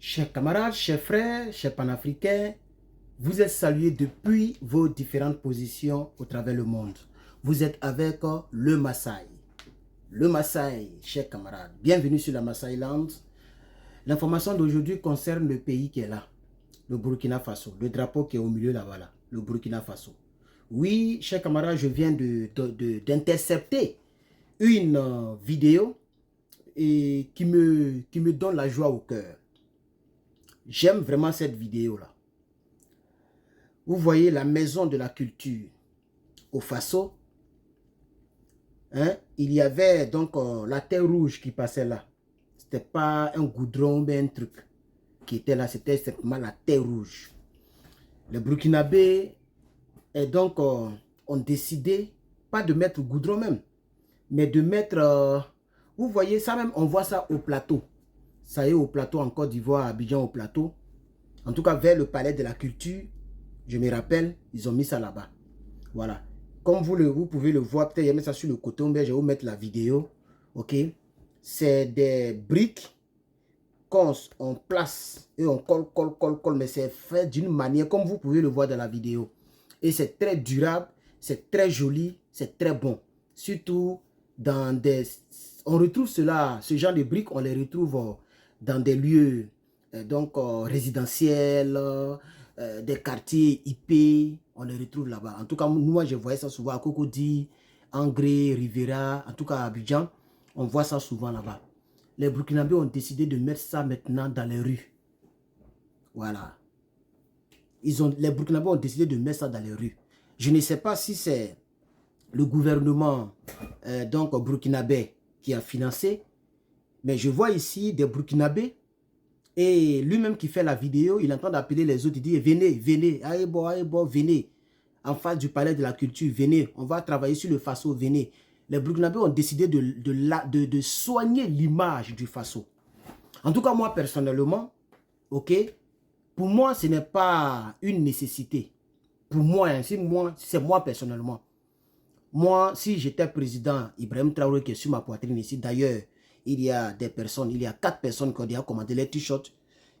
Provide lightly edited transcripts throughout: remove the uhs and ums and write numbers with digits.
Chers camarades, chers frères, chers panafricains, vous êtes salués depuis vos différentes positions au travers le monde. Vous êtes avec le Maasai. Le Maasai, chers camarades, bienvenue sur la Maasai Land. L'information d'aujourd'hui concerne le pays qui est là, le Burkina Faso, le drapeau qui est au milieu là-bas, là, le Burkina Faso. Oui, chers camarades, je viens d'intercepter une vidéo qui me donne la joie au cœur. J'aime vraiment cette vidéo-là. Vous voyez la maison de la culture au Faso. Hein? Il y avait donc la terre rouge qui passait là. C'était pas un goudron, mais un truc qui était là. C'était simplement la terre rouge. Les Burkinabés donc, ont décidé, pas de mettre goudron même, mais de mettre... vous voyez ça même, on voit ça au plateau. Ça y est, au plateau en Côte d'Ivoire, à Abidjan, au plateau. En tout cas, vers le palais de la culture, je me rappelle, ils ont mis ça là-bas. Voilà. Comme vous pouvez le voir, peut-être il y a mis ça sur le côté, mais je vais vous mettre la vidéo. Ok. C'est des briques qu'on place et on colle, mais c'est fait d'une manière comme vous pouvez le voir dans la vidéo. Et c'est très durable, c'est très joli, c'est très bon. Surtout dans des... On retrouve cela, ce genre de briques, on les retrouve dans des lieux résidentiels, des quartiers IP, on les retrouve là-bas. En tout cas, moi, je voyais ça souvent à Cocody, Angré, Rivera, en tout cas à Abidjan, on voit ça souvent là-bas. Les Burkinabés ont décidé de mettre ça maintenant dans les rues. Voilà. Les Burkinabés ont décidé de mettre ça dans les rues. Je ne sais pas si c'est le gouvernement burkinabé qui a financé, mais je vois ici des Burkinabés et lui-même qui fait la vidéo, il entend d'appeler les autres, il dit venez, venez, allez bon, venez, en face du palais de la culture, venez, on va travailler sur le Faso, venez. Les Burkinabés ont décidé de soigner l'image du Faso. En tout cas, moi personnellement, ok, pour moi, ce n'est pas une nécessité. Pour moi, hein, c'est moi personnellement. Moi, si j'étais président Ibrahim Traoré qui est sur ma poitrine ici, d'ailleurs, il y a 4 personnes qui ont déjà commandé les t-shirts.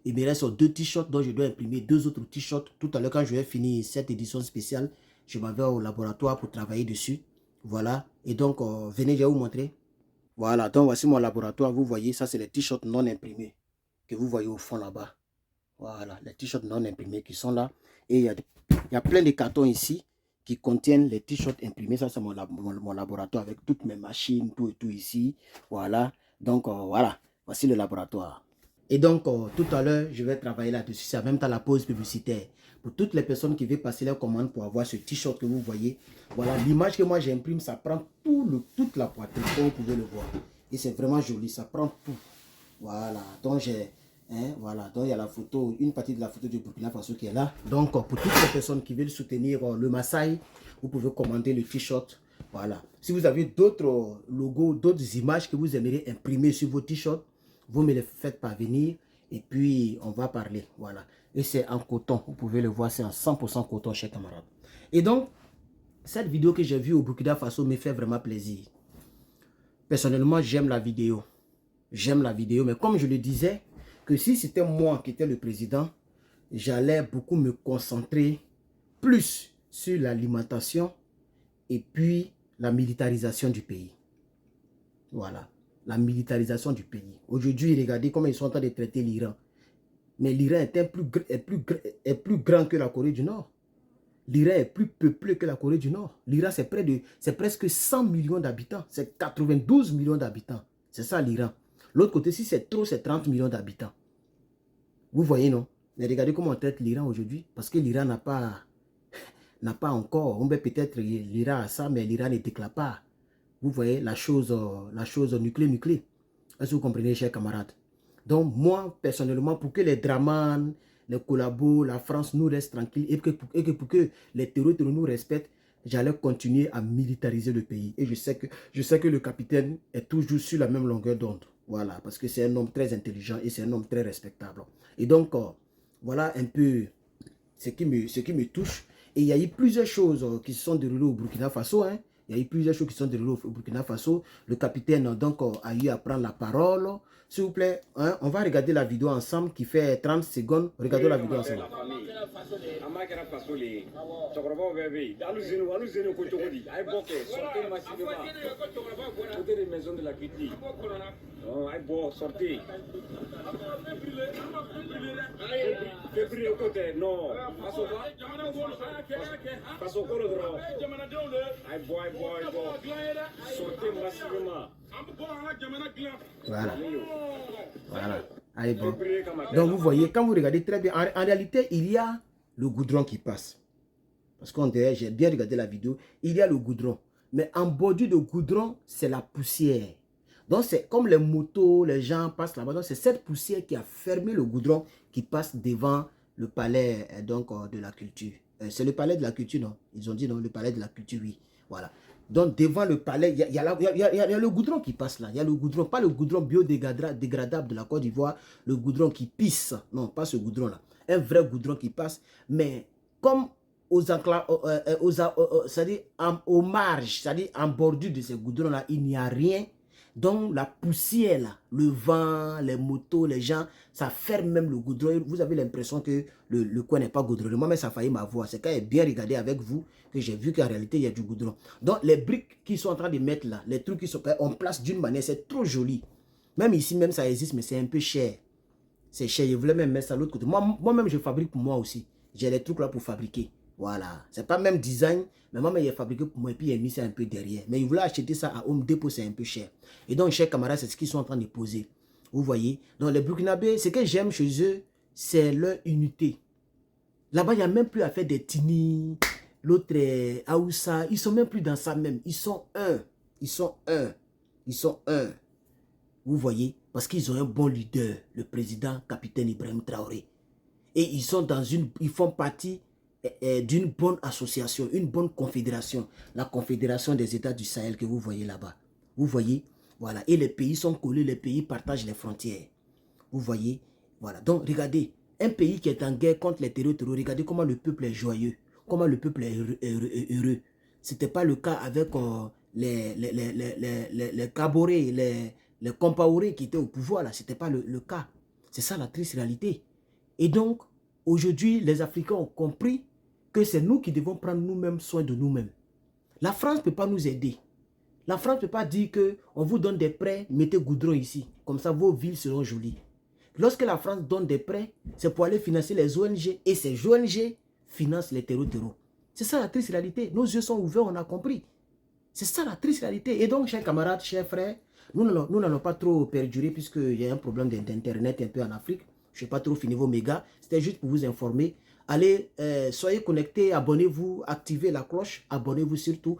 Il me reste 2 t-shirts dont je dois imprimer 2 autres t-shirts. Tout à l'heure, quand je vais finir cette édition spéciale, je m'en vais au laboratoire pour travailler dessus. Voilà. Et donc, venez, je vais vous montrer. Voilà. Donc, voici mon laboratoire. Vous voyez, ça, c'est les t-shirts non imprimés que vous voyez au fond là-bas. Voilà. Les t-shirts non imprimés qui sont là. Et il y a plein de cartons ici qui contiennent les t-shirts imprimés. Ça, c'est mon laboratoire avec toutes mes machines, tout et tout ici. Voilà. Donc, voilà. Voici le laboratoire. Et donc, tout à l'heure, je vais travailler là-dessus. C'est en même temps la pause publicitaire. Pour toutes les personnes qui veulent passer leur commande pour avoir ce t-shirt que vous voyez. Voilà, l'image que moi j'imprime, ça prend toute la poitrine, comme vous pouvez le voir. Et c'est vraiment joli, ça prend tout. Voilà, donc j'ai... voilà, donc il y a la photo, une partie de la photo du Burkina Faso qui est là. Donc, pour toutes les personnes qui veulent soutenir le Maasai, vous pouvez commander le t-shirt. Voilà. Si vous avez d'autres logos, d'autres images que vous aimeriez imprimer sur vos t-shirts, vous me les faites parvenir et puis on va parler. Voilà. Et c'est en coton. Vous pouvez le voir, c'est en 100% coton, chers camarades. Et donc, cette vidéo que j'ai vue au Burkina Faso me fait vraiment plaisir. Personnellement, j'aime la vidéo. J'aime la vidéo, mais comme je le disais, que si c'était moi qui étais le président, j'allais beaucoup me concentrer plus sur l'alimentation et puis la militarisation du pays. Voilà, la militarisation du pays. Aujourd'hui, regardez comment ils sont en train de traiter l'Iran. Mais l'Iran est plus grand que la Corée du Nord. L'Iran est plus peuplé que la Corée du Nord. L'Iran, c'est presque 100 millions d'habitants. C'est 92 millions d'habitants. C'est ça l'Iran. L'autre côté, si c'est trop, c'est 30 millions d'habitants. Vous voyez, non? Mais regardez comment on traite l'Iran aujourd'hui. Parce que l'Iran n'a pas encore. On peut peut-être l'Iran à ça, mais l'Iran ne déclare pas. Vous voyez la chose nucléaire. Est-ce que vous comprenez, chers camarades? Donc, moi, personnellement, pour que les Draman, les collabos, la France nous restent tranquilles et pour que les terroristes nous respectent, j'allais continuer à militariser le pays. Et je sais que le capitaine est toujours sur la même longueur d'onde. Voilà, parce que c'est un homme très intelligent et c'est un homme très respectable. Et donc, voilà un peu ce qui me touche. Et il y a eu plusieurs choses qui se sont déroulées au Burkina Faso. Hein. Il y a eu plusieurs choses qui sont déroulées au Burkina Faso. Le capitaine donc a eu à prendre la parole. S'il vous plaît, hein, on va regarder la vidéo ensemble qui fait 30 secondes. Regardons la vidéo ensemble. Voilà. Voilà. Allez, bon. Donc vous voyez, quand vous regardez très bien, en réalité, il y a le goudron qui passe. Parce qu'on dirait, j'ai bien regardé la vidéo, il y a le goudron. Mais en bordure de goudron, c'est la poussière. Donc c'est comme les motos, les gens passent là-bas. Donc c'est cette poussière qui a fermé le goudron qui passe devant le palais donc, de la culture. C'est le palais de la culture, non? Ils ont dit non, le palais de la culture, oui. Voilà. Donc devant le palais, il y a le goudron qui passe là. Il y a le goudron, pas le goudron biodégradable de la Côte d'Ivoire, le goudron qui pisse. Non, pas ce goudron là. Un vrai goudron qui passe. Mais comme c'est-à-dire aux marges, c'est-à-dire en bordure de ces goudrons-là, il n'y a rien. Donc la poussière, là, le vent, les motos, les gens, ça ferme même le goudron. Vous avez l'impression que le coin n'est pas goudronné. Moi-même, ça a failli m'avoir. C'est quand j'ai bien regardé avec vous que j'ai vu qu'en réalité, il y a du goudron. Donc les briques qu'ils sont en train de mettre là, les trucs qui sont en place d'une manière, c'est trop joli. Même ici, même ça existe, mais c'est un peu cher. C'est cher. Je voulais même mettre ça à l'autre côté. Moi-même, je fabrique pour moi aussi. J'ai les trucs là pour fabriquer. Voilà. C'est pas même design, mais moi-même, il est fabriqué pour moi et puis il a mis ça un peu derrière. Mais il voulait acheter ça à Home Depot, c'est un peu cher. Et donc, chers camarades, c'est ce qu'ils sont en train de poser. Vous voyez. Donc, les Burkinabés, ce que j'aime chez eux, c'est leur unité. Là-bas, il n'y a même plus à faire des tini. L'autre est Aoussa. Ils sont même plus dans ça même. Ils sont un. Ils sont un. Ils sont un. Vous voyez. Parce qu'ils ont un bon leader, le président, capitaine Ibrahim Traoré. Et ils sont dans une. Ils font partie d'une bonne association, une bonne confédération, la confédération des États du Sahel que vous voyez là-bas. Vous voyez, voilà, et les pays sont collés, les pays partagent les frontières. Vous voyez, voilà. Donc, regardez, un pays qui est en guerre contre les terroristes, regardez comment le peuple est joyeux, comment le peuple est heureux. Ce n'était pas le cas avec les Kaboré, les Compaoré qui étaient au pouvoir, là. Ce n'était pas le cas. C'est ça la triste réalité. Et donc, aujourd'hui, les Africains ont compris que c'est nous qui devons prendre nous-mêmes soin de nous-mêmes. La France ne peut pas nous aider. La France ne peut pas dire qu'on vous donne des prêts, mettez goudron ici. Comme ça, vos villes seront jolies. Lorsque la France donne des prêts, c'est pour aller financer les ONG. Et ces ONG financent les terreaux. C'est ça la triste réalité. Nos yeux sont ouverts, on a compris. C'est ça la triste réalité. Et donc, chers camarades, chers frères, nous n'allons pas trop perdurer puisqu'il y a un problème d'Internet un peu en Afrique. Je n'ai pas trop fini vos mégas. C'était juste pour vous informer. Allez, soyez connectés, abonnez-vous, activez la cloche, abonnez-vous surtout.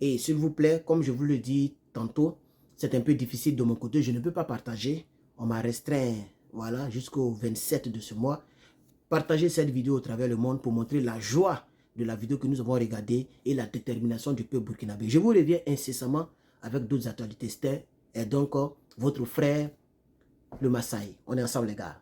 Et s'il vous plaît, comme je vous le dis tantôt, c'est un peu difficile de mon côté, je ne peux pas partager. On m'a restreint, voilà, jusqu'au 27 de ce mois. Partagez cette vidéo au travers le monde pour montrer la joie de la vidéo que nous avons regardée et la détermination du peuple burkinabé. Je vous reviens incessamment avec d'autres actualités. Et donc, votre frère, le Maasai. On est ensemble, les gars.